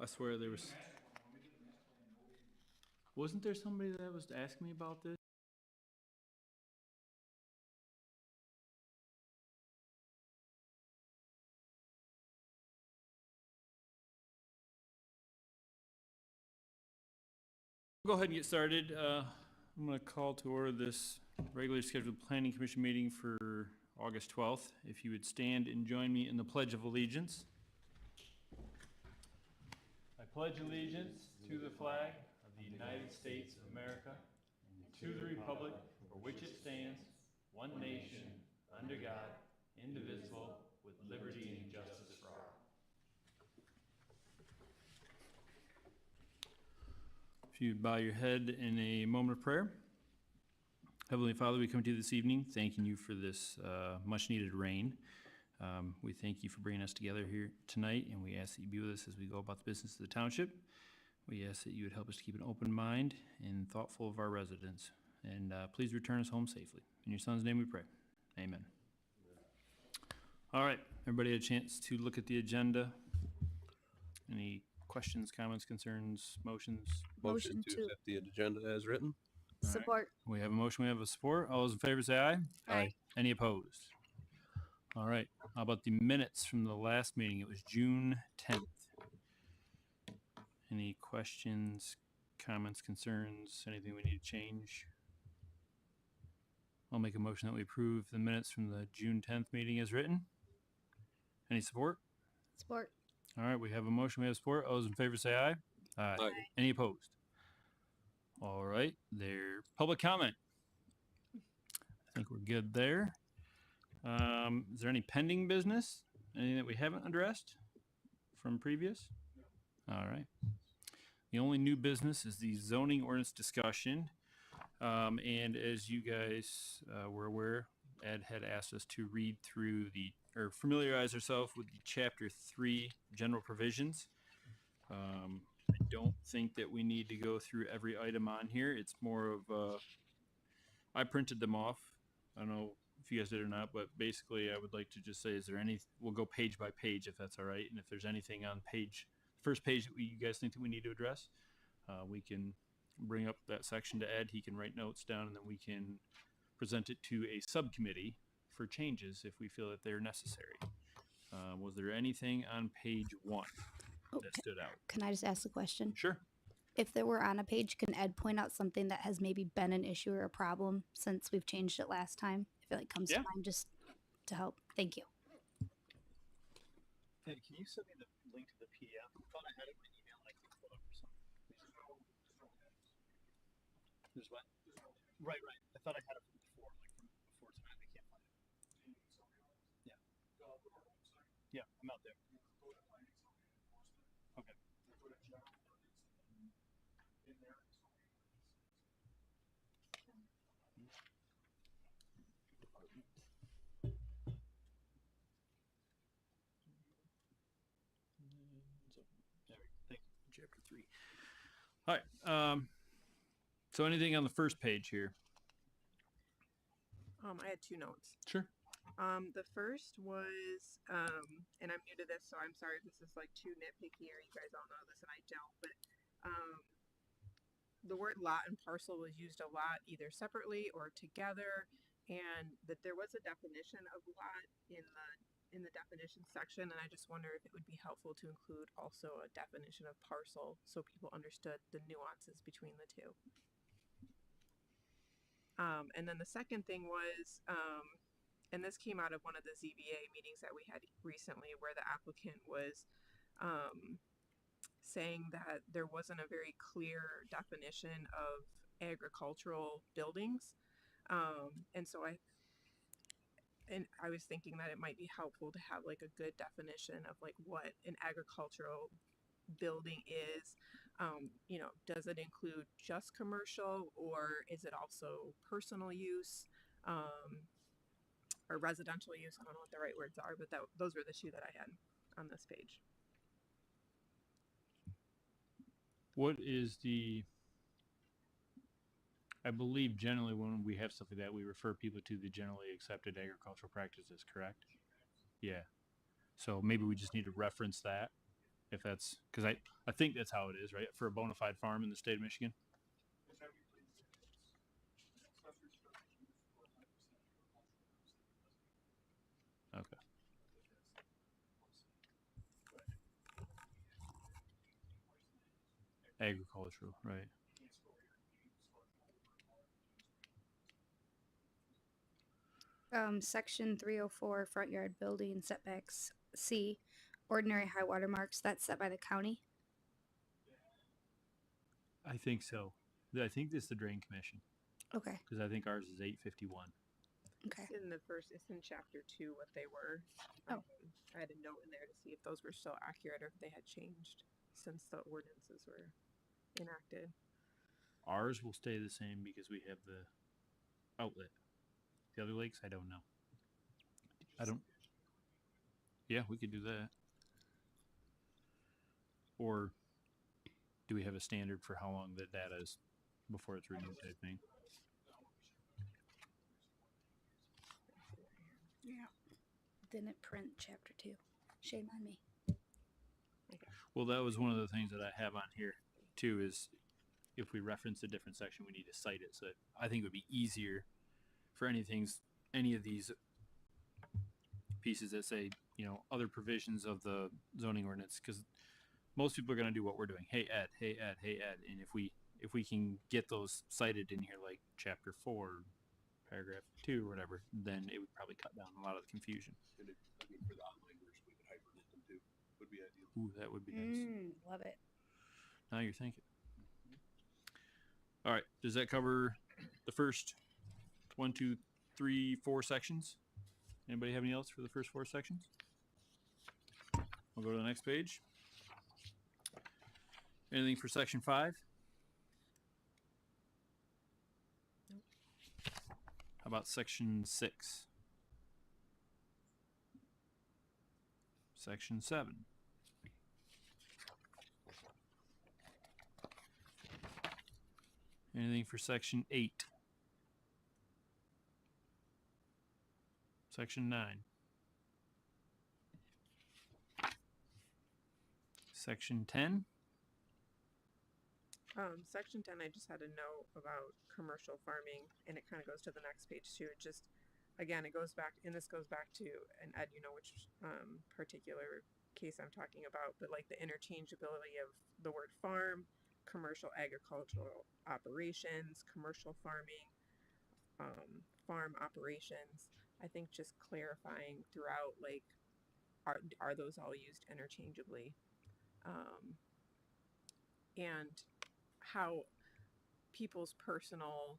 I swear there was. Wasn't there somebody that was asking me about this? Go ahead and get started. I'm going to call to order this regularly scheduled Planning Commission meeting for August 12th. If you would stand and join me in the Pledge of Allegiance. I pledge allegiance to the flag of the United States of America and to the republic for which it stands, one nation, under God, indivisible, with liberty and justice for all. If you bow your head in a moment of prayer. Heavenly Father, we come to you this evening thanking you for this much-needed rain. We thank you for bringing us together here tonight, and we ask that you be with us as we go about the business of the township. We ask that you would help us to keep an open mind and thoughtful of our residents. And please return us home safely. In your Son's name we pray. Amen. All right, everybody had a chance to look at the agenda. Any questions, comments, concerns, motions? Motion to accept the agenda as written. Support. We have a motion, we have a support. All those in favor say aye. Aye. Any opposed? All right. How about the minutes from the last meeting? It was June 10th. Any questions, comments, concerns, anything we need to change? I'll make a motion that we approve the minutes from the June 10th meeting as written. Any support? Support. All right. We have a motion, we have support. All those in favor say aye. Aye. Any opposed? All right. There. Public comment. I think we're good there. Is there any pending business? Anything that we haven't addressed from previous? All right. The only new business is the zoning ordinance discussion. And as you guys were aware, Ed had asked us to read through or familiarize ourselves with the Chapter 3 general provisions. I don't think that we need to go through every item on here. It's more of, I printed them off. I don't know if you guys did or not, but basically I would like to just say, we'll go page by page if that's all right. And if there's anything on first page that you guys think that we need to address, we can bring up that section to Ed. He can write notes down, and then we can present it to a subcommittee for changes if we feel that they're necessary. Was there anything on page 1 that stood out? Can I just ask a question? Sure. If there were on a page, can Ed point out something that has maybe been an issue or a problem since we've changed it last time? If it comes to mind, just to help. Thank you. Ed, can you send me the link to the PDF? I thought I had it in my email and I couldn't pull it up for some reason. There's what? Right. I thought I had it from before, from before tonight. I can't find it. Yeah. Yeah, I'm out there. Okay. Thank you. Chapter 3. All right. So anything on the first page here? I had 2 notes. Sure. The first was, and I'm new to this, so I'm sorry if this is like too nitpicky or you guys all know this and I don't, but the word lot and parcel was used a lot, either separately or together, and that there was a definition of lot in the definition section, and I just wonder if it would be helpful to include also a definition of parcel so people understood the nuances between the two. And then the second thing was, and this came out of one of the ZBA meetings that we had recently, where the applicant was saying that there wasn't a very clear definition of agricultural buildings. And so I was thinking that it might be helpful to have like a good definition of like what an agricultural building is. Does it include just commercial, or is it also personal use, or residential use? I don't know what the right words are, but those were the 2 that I had on this page. What is I believe generally when we have stuff like that, we refer people to the generally accepted agricultural practices, correct? Yeah. So maybe we just need to reference that If that's because I think that's how it is, right? For a bona fide farm in the state of Michigan. Okay. Agricultural, right? Section 304, front yard building setbacks. C, ordinary high water marks. That's set by the county. I think so. I think this is the Drain Commission Okay. because I think ours is 851. Okay. It's in chapter 2 what they were. Oh. I had a note in there to see if those were still accurate or if they had changed since the ordinances were enacted. Ours will stay the same because we have the outlet. The other lakes, I don't know. Yeah, we could do that. Or do we have a standard for how long the data is before it's renewed type thing? Yeah. Didn't print chapter 2. Shame on me. Well, that was one of the things that I have on here too. Is if we reference a different section, we need to cite it. So I think it would be easier for any of these pieces that say, you know, other provisions of the zoning ordinance, because most people are going to do what we're doing. Hey Ed, hey Ed, hey Ed, and if we can get those cited in here, like chapter 4, paragraph 2, or whatever, then it would probably cut down a lot of the confusion. And for the online version, we could hyperlink them too. Would be ideal. Ooh, that would be nice. Love it. Now you're thinking. All right, does that cover the first 1, 2, 3, 4 sections? Anybody have any else for the first 4 sections? We'll go to the next page. Anything for section 5? How about section 6? Section 7? Anything for section 8? Section 9? Section 10? Section 10, I just had a note about commercial farming, and it kind of goes to the next page too. It just, again, it goes back, and this goes back to, and Ed, you know which particular case I'm talking about, but like the interchangeability of the word farm, commercial agricultural operations, commercial farming, farm operations. I think just clarifying throughout, like, are those all used interchangeably? And how people's personal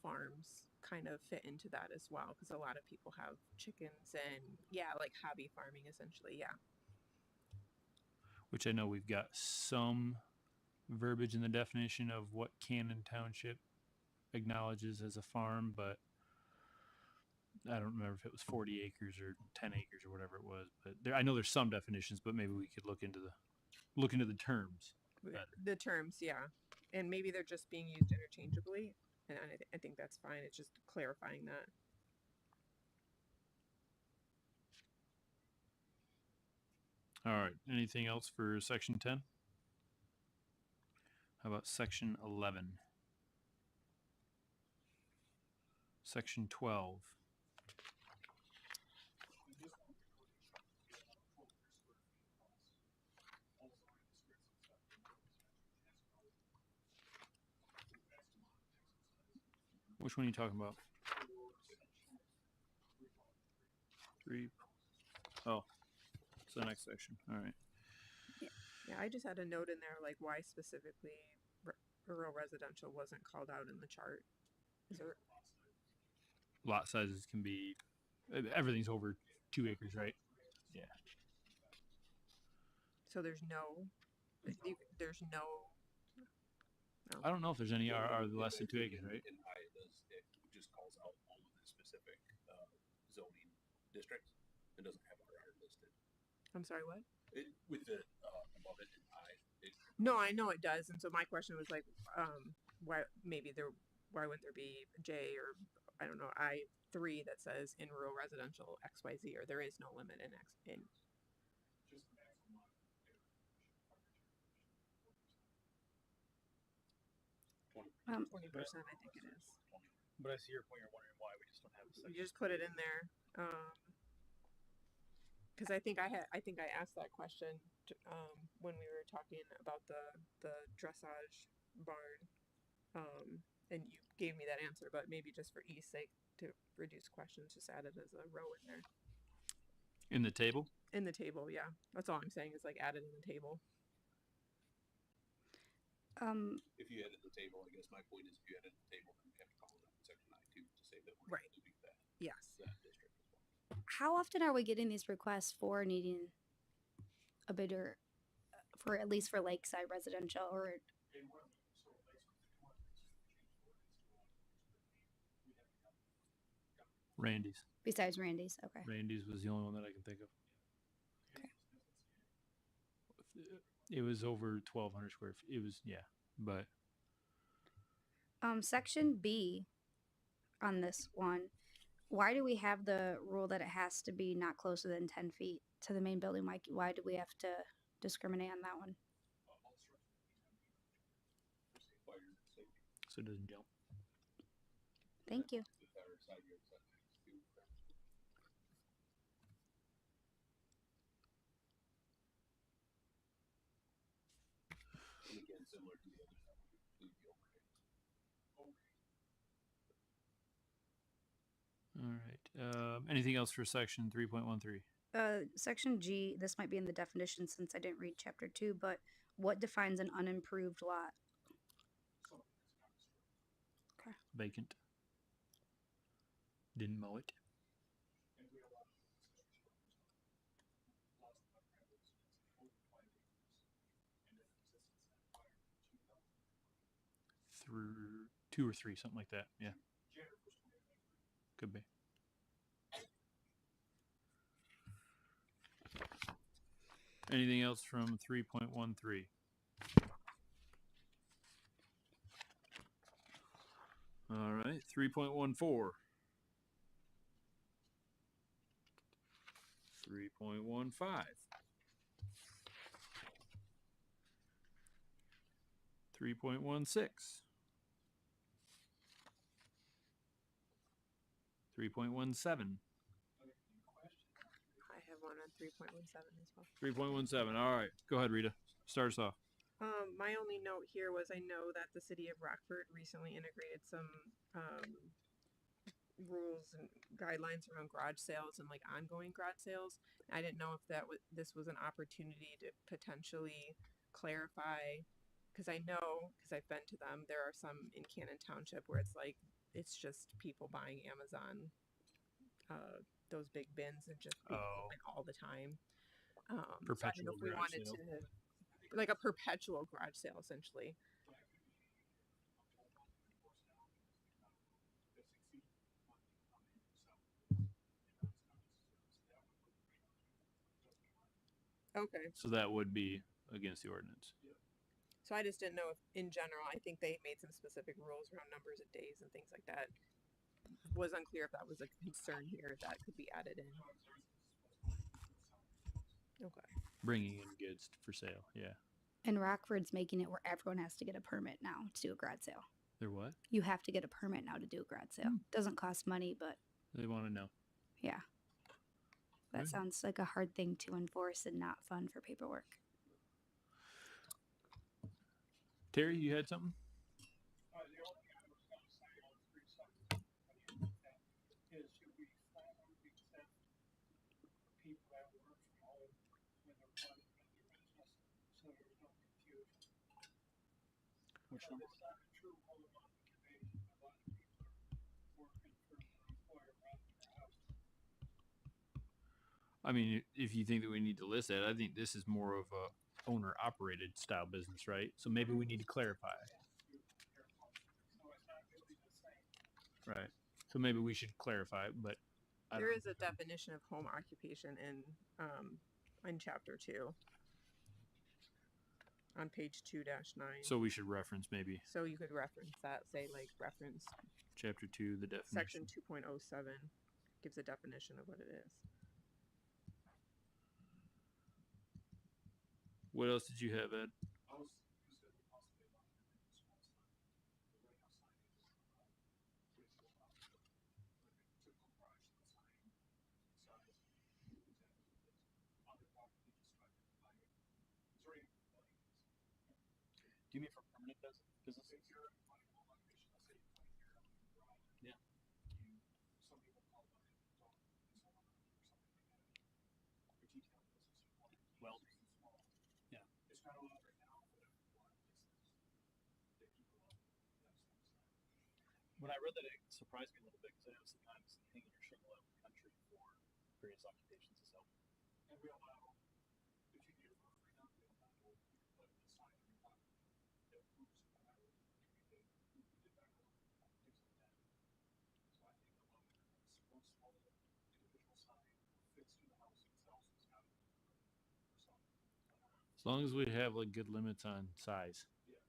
farms kind of fit into that as well, because a lot of people have chickens and like hobby farming essentially. Which I know we've got some verbiage in the definition of what Cannon Township acknowledges as a farm, but I don't remember if it was 40 acres or 10 acres or whatever it was. But I know there's some definitions, but maybe we could look into the terms better. The terms, and maybe they're just being used interchangeably, and I think that's fine. It's just clarifying that. All right. Anything else for section 10? How about section 11? Section 12? Which one are you talking about? 3. Oh, it's the next section. All right. Yeah, I just had a note in there, like why specifically rural residential wasn't called out in the chart. Is there... Lot sizes can be, everything's over 2 acres, right? Yeah. So there's no. I don't know if there's any are less than 2 acres, right? In I, it just calls out all of the specific zoning districts. It doesn't have RR listed. I'm sorry, what? With the above it in I. No, I know it does, and so my question was like, why wouldn't there be J or I don't know I3 that says in rural residential XYZ, or there is no limit in X in. 20%, I think it is. But I see your point. You're wondering why we just don't have a section. You just put it in there. Because I think I asked that question when we were talking about the dressage barn, and you gave me that answer. But maybe just for ease sake, to reduce questions, just add it as a row in there. In the table? In the table, yeah. That's all I'm saying is like add it in the table. If you edit the table, I guess my point is if you edit the table, then you have to call it up in section I2 to say that we're Right. going to do that. Yes. That district as well. How often are we getting these requests for needing a bidder for at least for lakeside residential or Randy's. besides Randy's? Okay. Randy's was the only one that I can think of. Okay. It was over 1,200 square feet. It was, yeah, but Section B on this one, why do we have the rule that it has to be not closer than 10 feet to the main building? Why do we have to discriminate on that one? Fire safety. so it doesn't jump. Thank you. The fire side yard setbacks too. And again, similar to the others, that would include the overhang. All right. Anything else for section 3.13? Section G, this might be in the definition since I didn't read chapter 2, but what defines an unimproved lot? Okay. Vacant. Didn't mow it. Through 2 or 3, something like that. Yeah. Could be. Anything else from 3.13? All right, 3.14. 3.15. 3.16. 3.17. I have one on 3.17 as well. 3.17. All right. Go ahead, Rita. Start us off. My only note here was I know that the city of Rockford recently integrated some rules and guidelines around garage sales and like ongoing garage sales. I didn't know if this was an opportunity to potentially clarify, because I know, because I've been to them, there are some in Cannon Township where it's like it's just people buying Amazon those big bins and just like all the time. Perpetual so I don't know if we garage wanted sale. to like a perpetual garage sale essentially. Okay. So that would be against the ordinance. So I just didn't know if, in general, I think they made some specific rules around numbers of days and things like that. Was unclear if that was a concern here that could be added in. Okay. Bringing in goods for sale. Yeah. And Rockford's making it where everyone has to get a permit now to do a garage sale. They're what? You have to get a permit now to do a garage sale. Doesn't cost money, but They want to know. yeah. That Good. sounds like a hard thing to enforce and not fun for paperwork. Terry, you had something? The only thing I was going to say on 3.17 is should we finally accept people that work from home when they're running their business so there's no confusion. Which number? It's not a true home occupation. A lot of people are working for their employer rather than their house. I mean, if you think that we need to list that, I think this is more of a owner-operated style business, right? So maybe we need to clarify. So it's not really the same. Right. So maybe we should clarify, but There is a definition of home occupation in chapter 2 on page 2-9. So we should reference maybe So you could reference that, say like reference chapter 2, the definition. section 2.07 gives a definition of what it is. What else did you have, Ed? I was considering possibly allowing them in this one time. Do you mean for permanent businesses? If you're in a commercial location, let's say you put it here on the garage. Yeah. Some people call it a dog salon or something like that. A retail business, you want to keep Well, it small. yeah. It's not allowed right now, but if a lot of places, they do allow that sort of stuff. When I read that, it surprised me a little bit because I know sometimes hanging your shingle out in the country for various occupations is helpful. And we allow, if you get it for free, we allow you to put a sign on your property that proves whatever you did back on, things like that. So I think allowing one small individual sign fixed to the house itself is got to be or something. As long as we have like good limits on size, Yeah.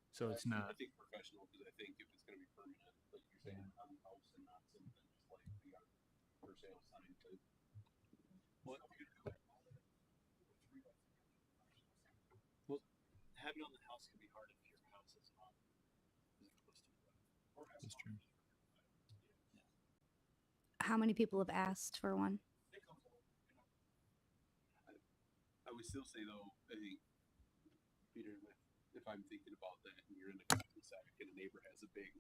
so it's I not. think professional, because I think if it's going to be permanent, like you're saying, on the house and not something just like we got for sale sign type. What? So we could do it all in with 3 by 3 professional sign. Well, having it on the house can be hard if your house is not close to the road. Or has That's one. true. How many people have asked for one? It comes along, I would still say though, I think, Peter, if I'm thinking about that and you're in the cul-de-sac and a neighbor has a big,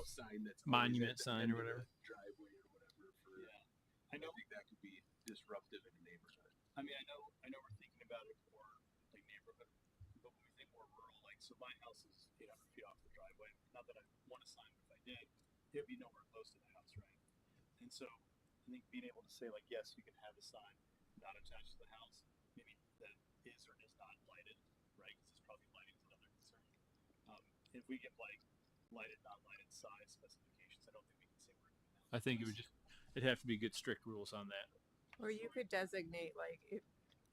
sign that's always Monument at the sign end or of the whatever. Driveway or whatever. I know. I think that could be disruptive in a neighborhood. I mean, I know we're thinking about it more like neighborhood, but when we think more rural, like so, my house is 800 feet off the driveway. Not that I want a sign, but if I did, it would be nowhere close to the house, right? And so, I think being able to say like, yes, you can have a sign not attached to the house, maybe that is or is not lighted, right? Because it's probably lighting is another concern. If we get like lighted, not lighted size specifications, I don't think we can say we're doing that. I think it'd have to be good strict rules on that. Or you could designate, like, if,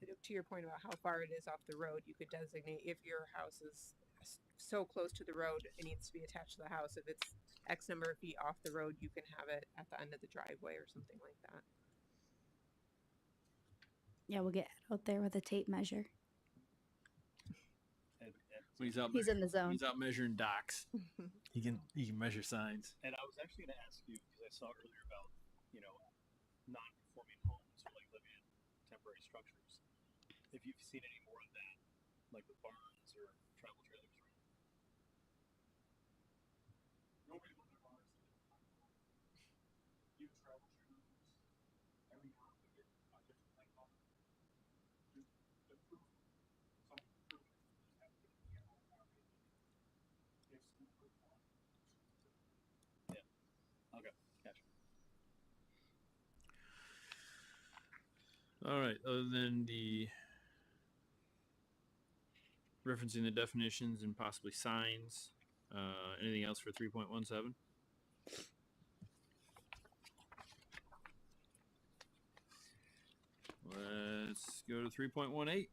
to your point about how far it is off the road, you could designate if your house is so close to the road, it needs to be attached to the house. If it's X number of feet off the road, you can have it at the end of the driveway or something like that. Yeah, we'll get out there with a tape measure. When he's out, He's in the zone. He's out measuring docks. He can measure signs. And I was actually going to ask you because I saw earlier about non-conforming homes or like living in temporary structures. If you've seen any more of that, like with barns or travel trailers, right? nobody lived in bars that didn't find one. Even travel trailers, every now and then we get a different thing on it. Just the proof, something to prove it, you just have to get the animal property. Give some proof on it. Okay, gotcha. All right. Other than the referencing the definitions and possibly signs, anything else for 3.17? Let's go to 3.18.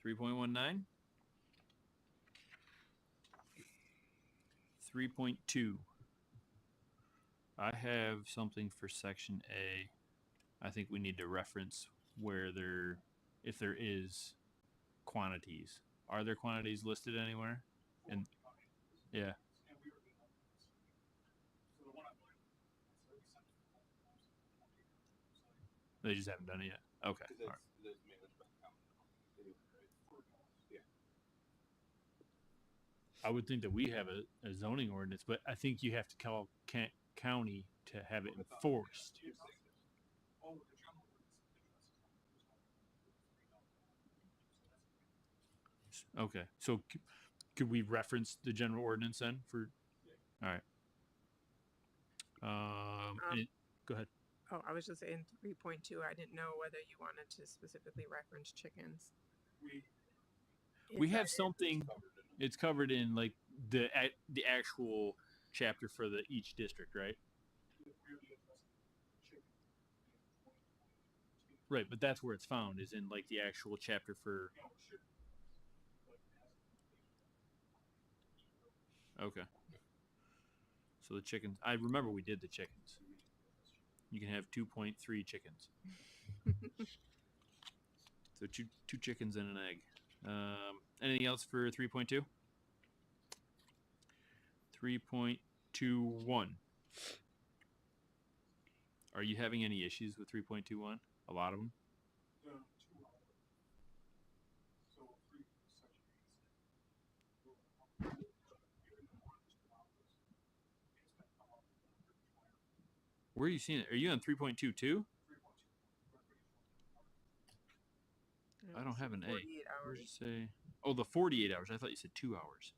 3.19. 3.2. I have something for section A. I think we need to reference where if there is quantities. Are there quantities listed anywhere? And yeah. And we were doing that. So the one I'm doing, so we sent it to the website. They just haven't done it yet. Okay. Because All right. that's managed by the county anyway, right? Yeah. I would think that we have a zoning ordinance, but I think you have to call county to have it enforced. Oh, the general ordinance addresses on it. Okay. So could we reference the general ordinance then for? All right. Go ahead. Oh, I was just saying 3.2. I didn't know whether you wanted to specifically reference chickens. We have something. It's covered in like the actual chapter for each district, right? Right, but that's where it's found is in like the actual chapter for. Okay. So the chickens. I remember we did the chickens. You can have 2.3 chickens. So two chickens and an egg. Anything else for 3.2? 3.21. Are you having any issues with 3.21? A lot of them? The two Where are you seeing it? Are you on 3.22? I don't have an A. 48 Where hours. does it say? Oh, the 48 hours. I thought you said 2 hours.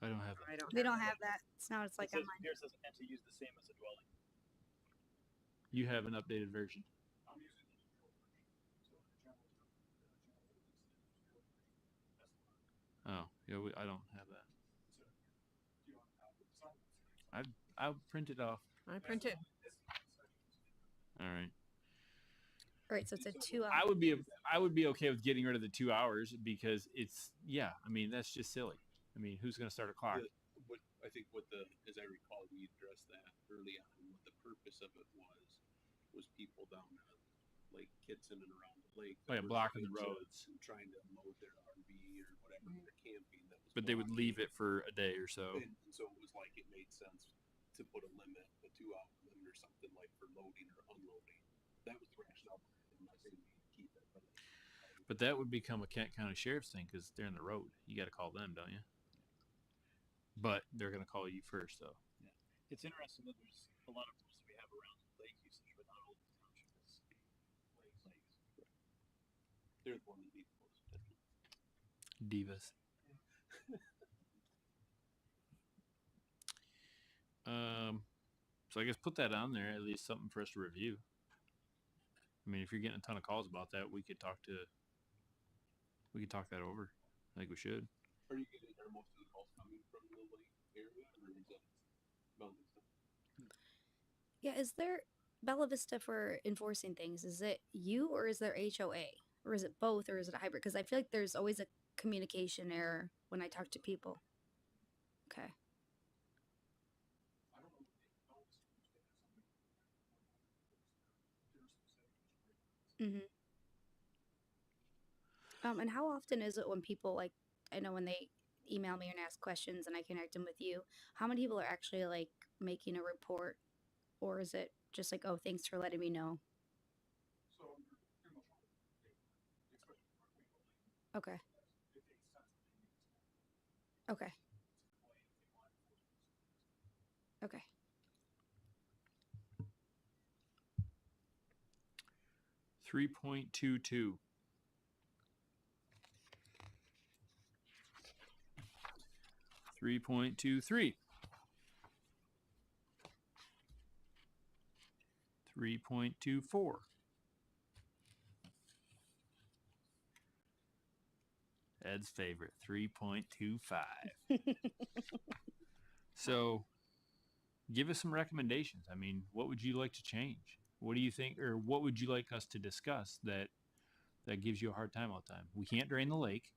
I don't have I it. don't We don't that. have that. It's not. It's like It says, online. here it says and to use the same as a dwelling. You have an updated version. Oh, yeah, I don't have that. I'll print it off. I printed. All right. All right, so it's a 2 hour. I would be okay with getting rid of the 2 hours because it's I mean that's just silly. I mean who's gonna start a clock? I think as I recall, we addressed that early on. What the purpose of it was people down at Lake Kitson and around the lake. Oh, yeah, blocking the roads. Trying to load their RV or whatever they're camping. That was But they would blocking leave it for a day or so. And so it was like it made sense to put a limit, a 2 hour limit or something like for loading or unloading. That was the rationale. I'm not saying we keep it, But that would become a Kent County Sheriff's thing because they're in the road. You got to call them, don't you? But they're going to call you first, though. Yeah. It's interesting that there's a lot of rules that we have around lake usage, but not all of the township is lakes. they're the one that need the most attention. Divas. So I guess put that on there, at least something for us to review. I mean, if you're getting a ton of calls about that, we could talk that over. I think we should. Are most of the calls coming from the lake area, or is that Bella Vista? Yeah, is there Bella Vista for enforcing things? Is it you or is there HOA? Or is it both or is it a hybrid? Because I feel like there's always a communication error when I talk to people. Okay. Mm-hmm. And how often is it when people like, I know when they email me and ask questions and I connect them with you, how many people are actually like making a report? Or is it just like, oh, thanks for letting me know? Okay. Okay. Okay. 3.22. 3.23. 3.24. Ed's favorite, 3.25. So, give us some recommendations. I mean, what would you like to change? What do you think, or what would you like us to discuss that gives you a hard time all the time? We can't drain the lake.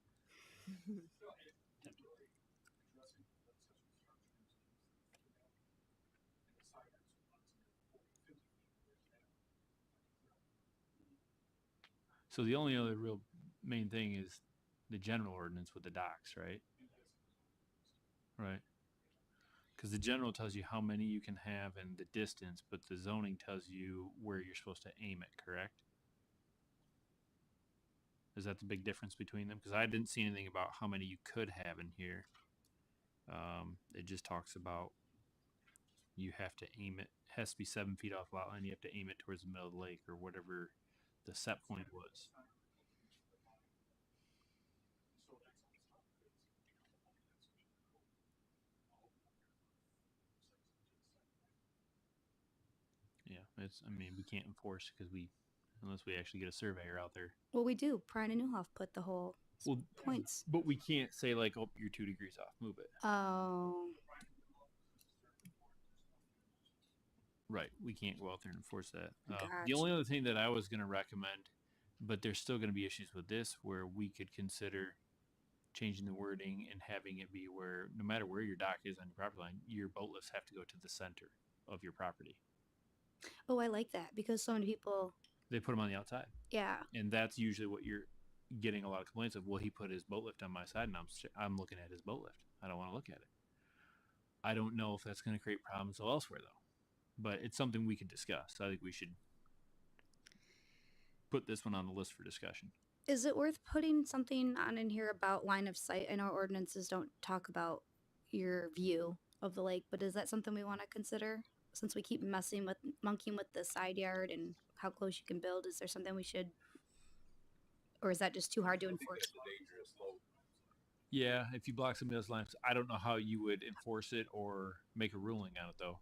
So the only other real main thing is the general ordinance with the docks, right? Right. Because the general tells you how many you can have and the distance, but the zoning tells you where you're supposed to aim it, correct? Is that the big difference between them? Because I didn't see anything about how many you could have in here. It just talks about you have to aim it. It has to be 7 feet off lot line. You have to aim it towards the middle of the lake or whatever the set point was. Yeah, I mean, we can't enforce unless we actually get a surveyor out there. Well, we do. Prine and Newhoff put the whole points. But we can't say like, oh, you're 2 degrees off, move it. Oh. Right, we can't go out there and enforce that. The Gotcha. only other thing that I was going to recommend, but there's still going to be issues with this, where we could consider changing the wording and having it be where no matter where your dock is on your property line, your boat lifts have to go to the center of your property. Oh, I like that because so many people. They put them on the outside. Yeah. And that's usually what you're getting a lot of complaints of. Well, he put his boat lift on my side, and I'm looking at his boat lift. I don't want to look at it. I don't know if that's going to create problems elsewhere, though. But it's something we could discuss. I think we should put this one on the list for discussion. Is it worth putting something on in here about line of sight? I know our ordinances don't talk about your view of the lake, but is that something we want to consider? Since we keep monkeying with the side yard and how close you can build, is there something we should, or is that just too hard to I think enforce? that's a dangerous slope. Yeah, if you block somebody else's lines, I don't know how you would enforce it or make a ruling on it, though.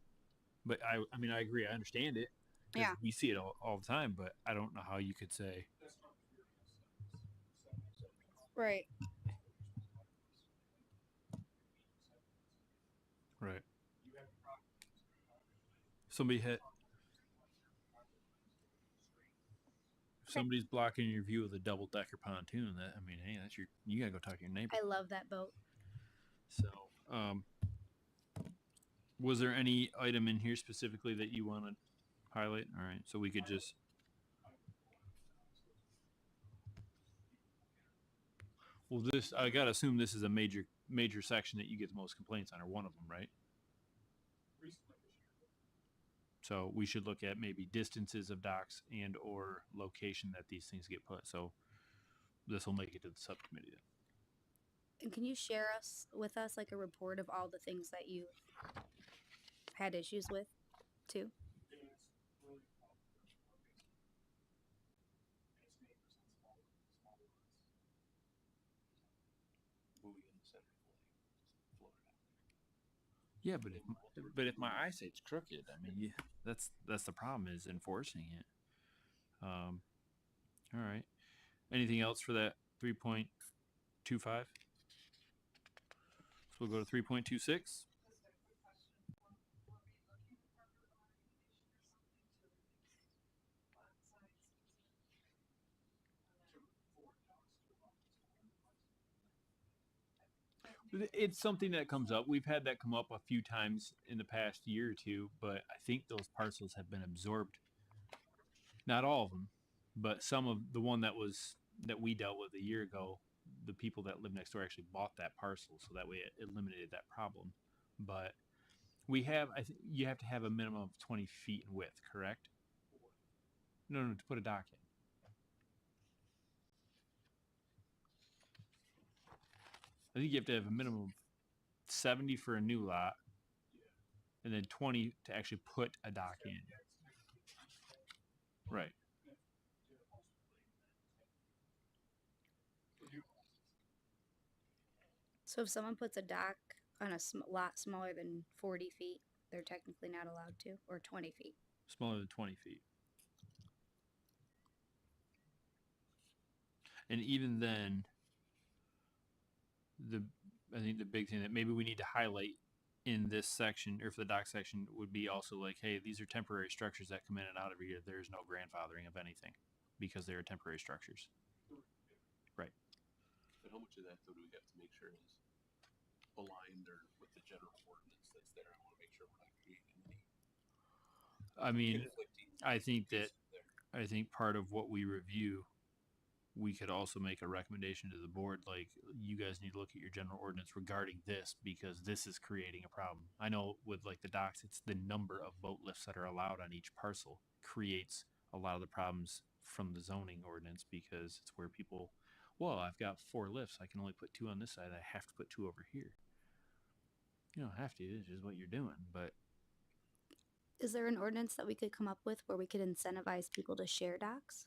But I mean, I agree. I understand it. 'Cause Yeah. we see it all the time, but I don't know how you could say. Right. Right. Somebody hit. If somebody's blocking your view of the double-decker pontoon, that I mean, hey, that's you gotta go talk to your neighbor. I love that boat. So, was there any item in here specifically that you want to highlight? All right, so we could just. Well, I gotta assume this is a major section that you get the most complaints on, or one of them, right? So we should look at maybe distances of docks and or location that these things get put. So this will make it to the subcommittee then. And can you share with us like a report of all the things that you had issues with, too? Moving in the center of the lake, just float it out. Yeah, but if my eyesight's crooked, I mean, that's the problem is enforcing it. All right. Anything else for that 3.25? So we'll go to 3.26. It's something that comes up. We've had that come up a few times in the past year or two, but I think those parcels have been absorbed. Not all of them, but some of the one that we dealt with a year ago, the people that live next door actually bought that parcel, so that way it eliminated that problem. But we have, you have to have a minimum of 20 feet in width, correct? No, to put a dock in. I think you have to have a minimum of 70 for a new lot, and then 20 to actually put a dock in. Right. So if someone puts a dock on a lot smaller than 40 feet, they're technically not allowed to, or 20 feet. Smaller than 20 feet. And even then, I think the big thing that maybe we need to highlight in this section, or for the dock section, would be also like, hey, these are temporary structures that come in and out of here. There's no grandfathering of anything because they are temporary structures. Right. But how much of that though do we have to make sure is aligned or with the general ordinance that's there? I want to make sure we're not creating any. I mean, conflicting I think pieces that there. I think part of what we review, we could also make a recommendation to the board, like, you guys need to look at your general ordinance regarding this because this is creating a problem. I know with like the docks, it's the number of boat lifts that are allowed on each parcel creates a lot of the problems from the zoning ordinance because it's where people, well, I've got 4 lifts. I can only put 2 on this side. I have to put 2 over here. You don't have to. It's just what you're doing. But Is there an ordinance that we could come up with where we could incentivize people to share docks?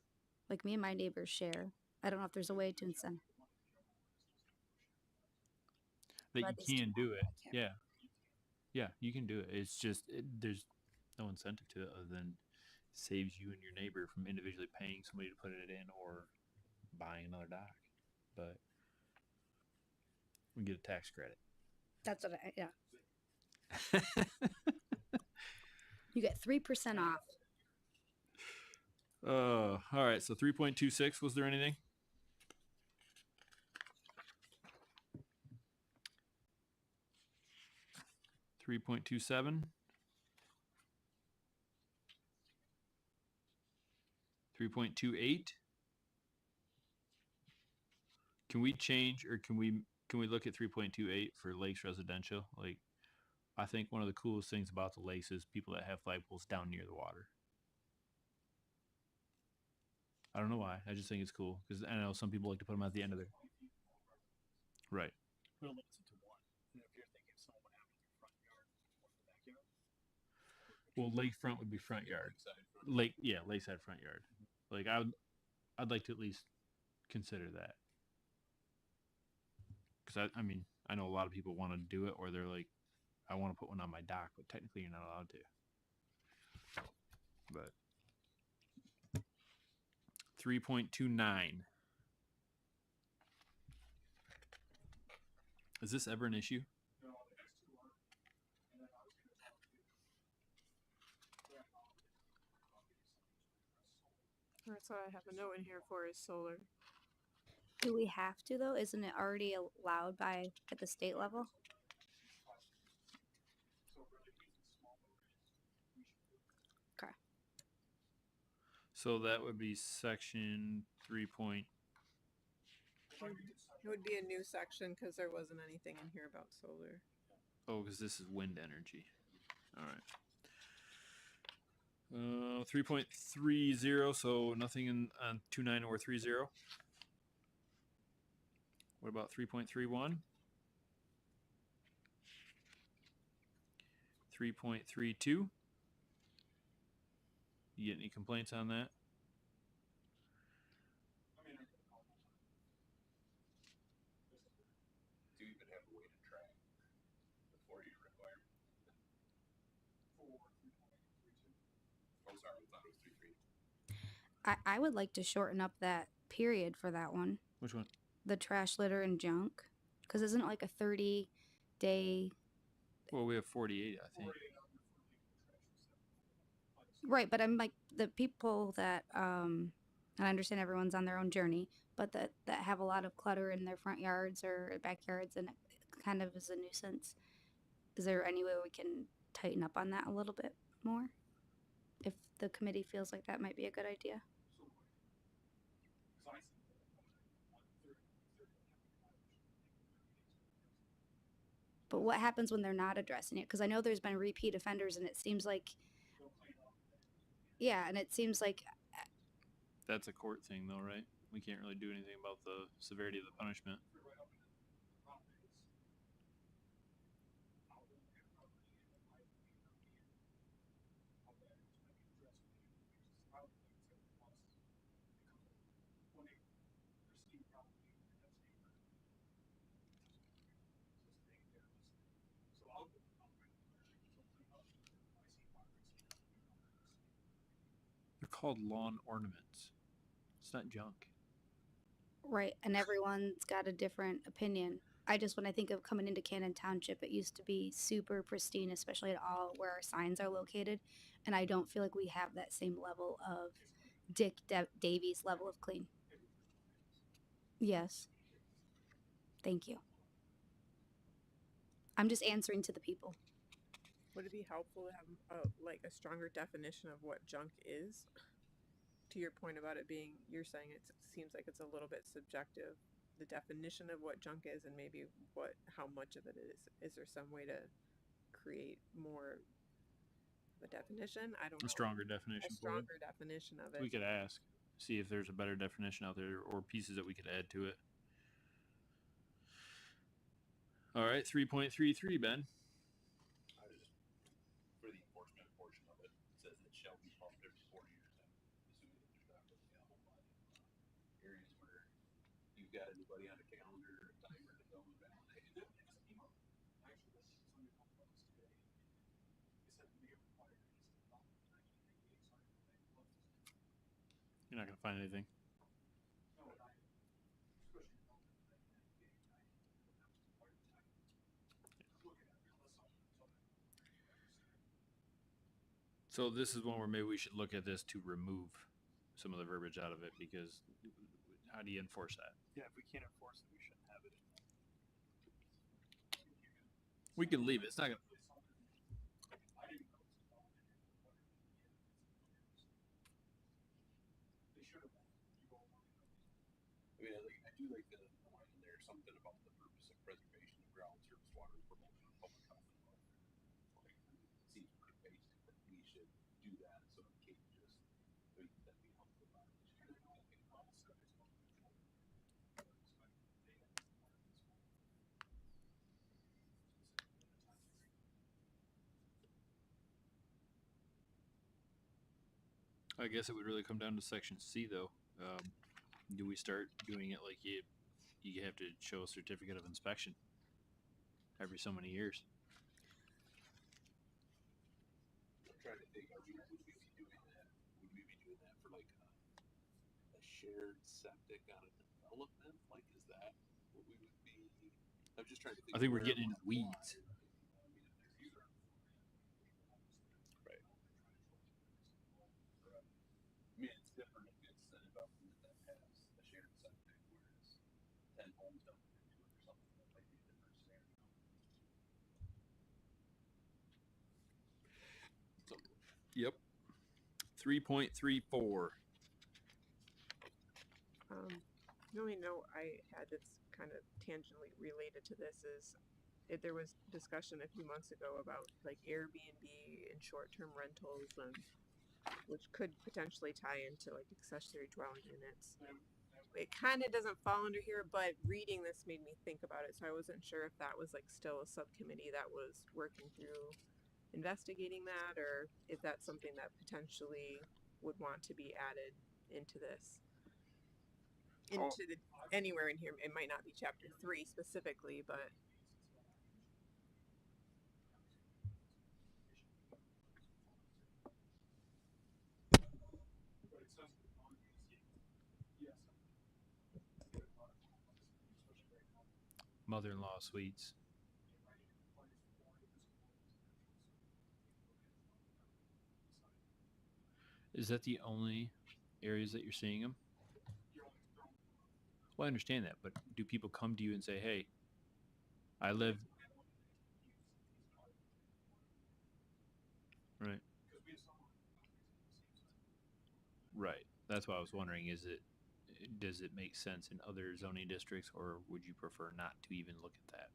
Like me and my neighbors share. I don't know if there's a way to incentivize. that But you can do it. can't. Yeah. Yeah, you can do it. It's just, there's no incentive to it other than saves you and your neighbor from individually paying somebody to put it in or buying another dock. But we get a tax credit. That's what yeah. You get 3% off. All right. So 3.26, was there anything? $3.27. 3.28. Can we change, or can we look at 3.28 for lakes residential? Like, I think one of the coolest things about the lakes is people that have flagpoles down near the water. I don't know why. I just think it's cool because I know some people like to put them at the end of their. Right. We'll limit it to one. And if you're thinking someone would have it in their front yard or the backyard, Well, lakefront would be front yard. Lakeside front yard. Like I'd like to at least consider that. Because I mean, I know a lot of people want to do it, or they're like, I want to put one on my dock, but technically you're not allowed to. But 3.29. Is this ever an issue? No, the next two are. And then I was going to talk to Brett That's what I have a note in here for is solar. Do we have to though? Isn't it already allowed by at the state level? so really using small arrays, we should do it. Okay. So that would be section 3. It would be a new section because there wasn't anything in here about solar. Oh, because this is wind energy. All right. 3.30. So nothing on 29 or 30. What about 3.31? 3.32. You get any complaints on that? I mean, I could call them. Do you even have a way to track the 4-year requirement? For 3.32. Oh, sorry, I thought it was 3.3. I would like to shorten up that period for that one. Which one? The trash, litter, and junk. Because isn't it like a 30-day? Well, we have 48, I think. 48 hours for leaving the trash receptacle. Right, but I'm like the people that and I understand everyone's on their own journey, but that have a lot of clutter in their front yards or backyards, and it kind of is a nuisance. Is there any way we can tighten up on that a little bit more? If the committee feels like that might be a good idea. So, because I think that 30 But what happens when they're not addressing it? Because I know there's been repeat offenders, and it seems like, they'll clean up. yeah, and it seems like, That's a court thing, though, right? We can't really do anything about the severity of the punishment. If you're right up in the property, it's how old the property is, how big the property is, how bad it's going to be addressed. Because probably like it's every once because 1 acre pristine property and that's neighbor. So I'll go out right there, clean up. I see progress. They're called lawn ornaments. It's not junk. right, and everyone's got a different opinion. When I think of coming into Cannon Township, it used to be super pristine, especially at all where our signs are located. And I don't feel like we have that same level of Dick Davies level of clean. Yes. Thank you. I'm just answering to the people. Would it be helpful to have a stronger definition of what junk is? To your point about it being, you're saying it seems like it's a little bit subjective. The definition of what junk is and maybe how much of it is. Is there some way to create more of a definition? I don't know. A stronger definition. A stronger definition of it. We could ask, see if there's a better definition out there or pieces that we could add to it. All right, 3.33, Ben. For the enforcement portion of it, it says it shall be pumped every 4 years. I'm assuming that there's not really a whole lot of areas where you've got anybody on a calendar or a timer to go and validate it. Actually, this is something we talked about this today. It said may require it is about 1998, so I think close. You're not going to find anything. No, I, especially about 1998, I required the time. Look at it, unless something. So this is one where maybe we should look at this to remove some of the verbiage out of it because how do you enforce that? yeah, if we can't enforce it, we shouldn't have it in there. We can leave it. It's not going to. I didn't know it was involved in it, but they should have. You go along. I mean, I do like the line in there, something about the purpose of preservation of ground surface water and promotion of public health and welfare. Like, it seems pretty basic, but we should do that so it can't just, I mean, that'd be helpful. I guess it would really come down to section C though. Do we start doing it like you have to show a certificate of inspection every so many years? I'm trying to think, would we be doing that? Would we be doing that for like a shared septic on a development? Like, is that what we would be? I'm just trying to think. I think of we're where getting it into would weeds. apply. Right. I mean, it's different if it's a development that has a shared septic, whereas 10 homes don't do it or something. That might be a different scenario. So, Yep. 3.34. The only note I had that's kind of tangentially related to this is there was discussion a few months ago about like Airbnb and short-term rentals, and which could potentially tie into like accessory dwelling units. It kind of doesn't fall under here, but reading this made me think about it, so I wasn't sure if that was like still a subcommittee that was working through investigating that, or if that's something that potentially would want to be added into this. Into the anywhere in here. It might not be chapter 3 specifically, but Mother-in-law suites. Is that the only areas that you're seeing them? Well, I understand that, but do people come to you and say, "Hey, I live..." Right. Right. That's why I was wondering, does it make sense in other zoning districts, or would you prefer not to even look at that?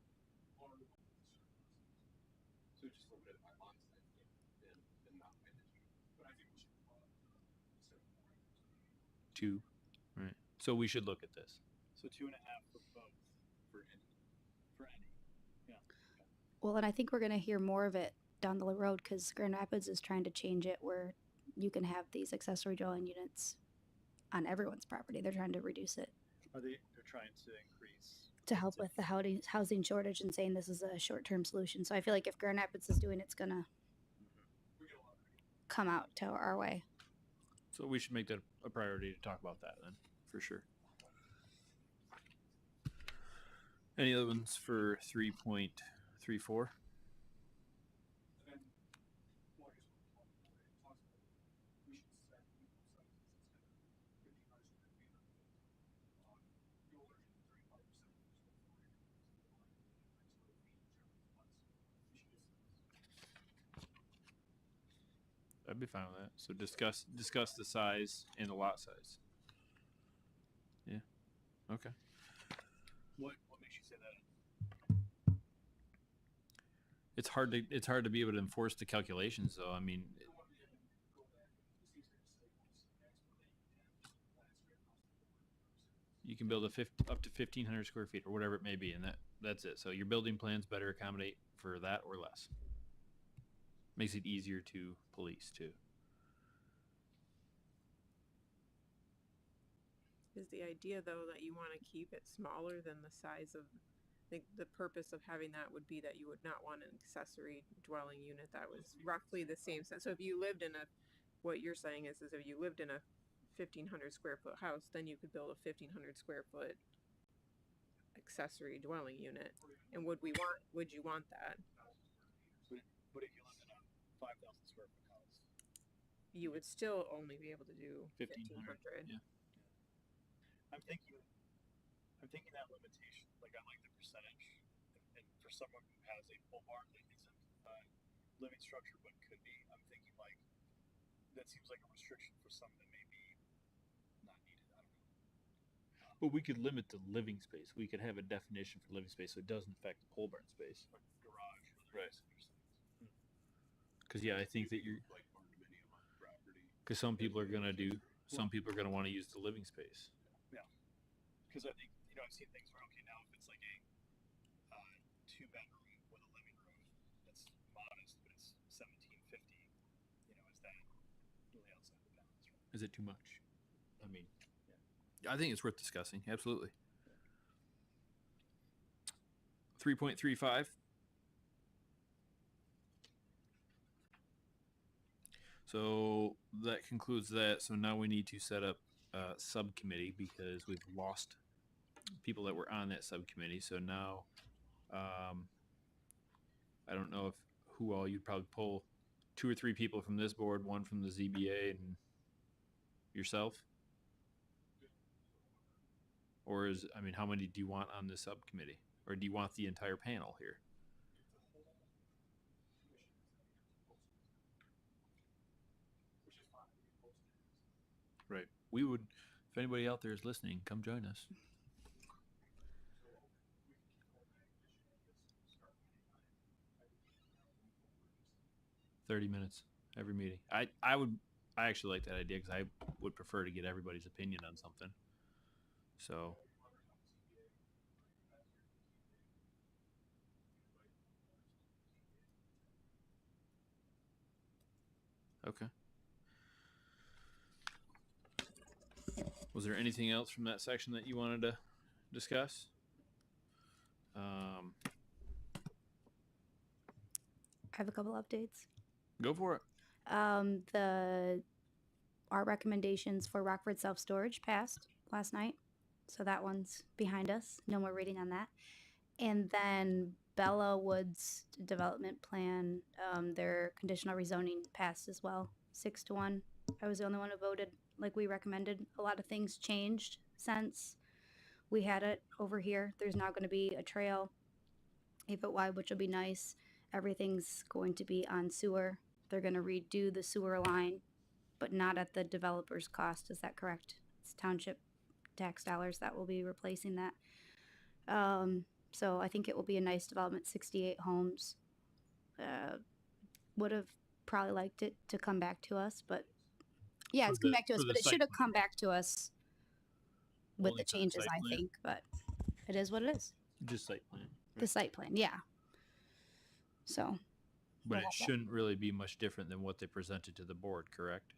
so just look at my mom's and not manage. But I think we should Two. Right. So we should look at this. So 2.5 for both. for any. For any. Yeah. Well, and I think we're going to hear more of it down the road because Grand Rapids is trying to change it where you can have these accessory dwelling units on everyone's property. They're trying to reduce it They're trying to increase to help with the housing shortage and saying this is a short-term solution. So I feel like if Grand Rapids is doing it, it's going to come out to our way. So we should make that a priority to talk about that then, for sure. Any other ones for 3.34? I'd be fine with that. So discuss the size and the lot size. Yeah. Okay. What makes you say that? It's hard to be able to enforce the calculations though. I mean, you can build up to 1,500 square feet or whatever it may be, and that's it. So your building plans better accommodate for that or less. Makes it easier to police too. is the idea though that you want to keep it smaller than the size of the purpose of having that would be that you would not want an accessory dwelling unit that was roughly the same size. So if you lived in what you're saying is if you lived in a 1,500 square foot house, then you could build a 1,500 square foot accessory dwelling unit. And would you want that? But if you live in a 5,000 square foot house, You would still only be able to do 1,500. Yeah. I'm thinking that limitation. Like I like the percentage, and for someone who has a pole barn that isn't living structure but could be, I'm thinking like that seems like a restriction for some that may be not needed. I don't know. But we could limit the living space. We could have a definition for living space so it doesn't affect the pole barn space. Like garage, Right. Because I think that you're like condominium on property. because some people are gonna want to use the living space. because I think I've seen things where okay now if it's like a 2-bedroom with a living room that's modest but it's 1,750, is that really outside the bounds, Is it too much? I mean, I think it's worth discussing. Absolutely. 3.35. So that concludes that. So now we need to set up a subcommittee because we've lost people that were on that subcommittee. So now, I don't know if who all you'd probably pull 2 or 3 people from this board, 1 from the ZBA, and yourself. Or how many do you want on this subcommittee? Or do you want the entire panel here? Right. We would, if anybody out there is listening, come join us. 30 minutes every meeting. I actually like that idea because I would prefer to get everybody's opinion on something. So. Okay. Was there anything else from that section that you wanted to discuss? I have a couple updates. Go for it. Our recommendations for Rockford self-storage passed last night. So that one's behind us. No more reading on that. And then Bella Woods development plan, their conditional rezoning passed as well, 6-1. I was the only one who voted like we recommended. A lot of things changed since we had it over here. There's now going to be a trail 8 foot wide, which will be nice. Everything's going to be on sewer. They're going to redo the sewer line, but not at the developer's cost. Is that correct? It's township tax dollars that will be replacing that. So I think it will be a nice development, 68 homes. Would have probably liked it to come back to us, but yeah, it's come back to us, but it should have come back to us with the changes, I think, but it is what it is. Just site plan. The site plan, yeah. So. But it shouldn't really be much different than what they presented to the board, correct?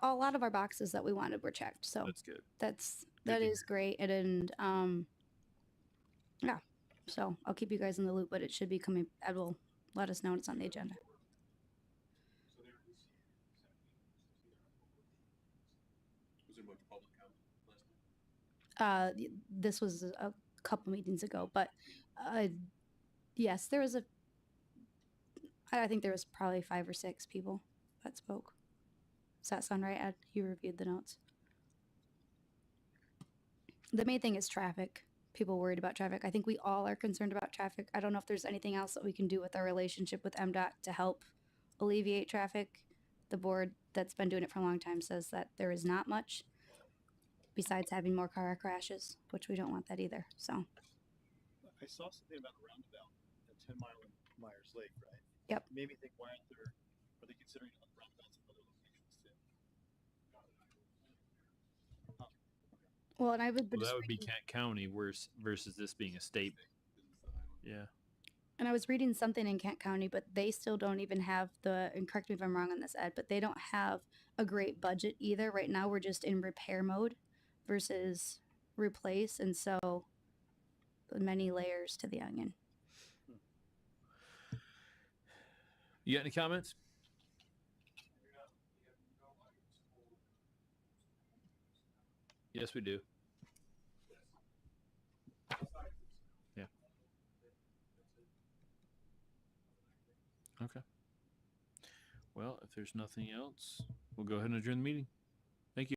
A lot of our boxes that we wanted were checked, so that's good. That is great, and yeah. So I'll keep you guys in the loop, but it should be coming. Ed will let us know when it's on the agenda. Was there much public comment last night? This was a couple meetings ago, but yes, there was I think there was probably 5 or 6 people that spoke. Does that sound right, Ed? You reviewed the notes. The main thing is traffic. People worried about traffic. I think we all are concerned about traffic. I don't know if there's anything else that we can do with our relationship with MDOT to help alleviate traffic. The board that's been doing it for a long time says that there is not much besides having more car crashes, which we don't want that either. So I saw something about a roundabout at 10 Mile and Myers Lake, right? Yep. It made me think, are they considering roundabouts in other locations too? Well, and I would. Well, that would be Kent County versus this being a state. Yeah. And I was reading something in Kent County, but they still don't even have and correct me if I'm wrong on this, Ed, but they don't have a great budget either. Right now, we're just in repair mode versus replace, and so many layers to the onion. You got any comments? Yes, we do. Yeah. Okay. Well, if there's nothing else, we'll go ahead and adjourn the meeting.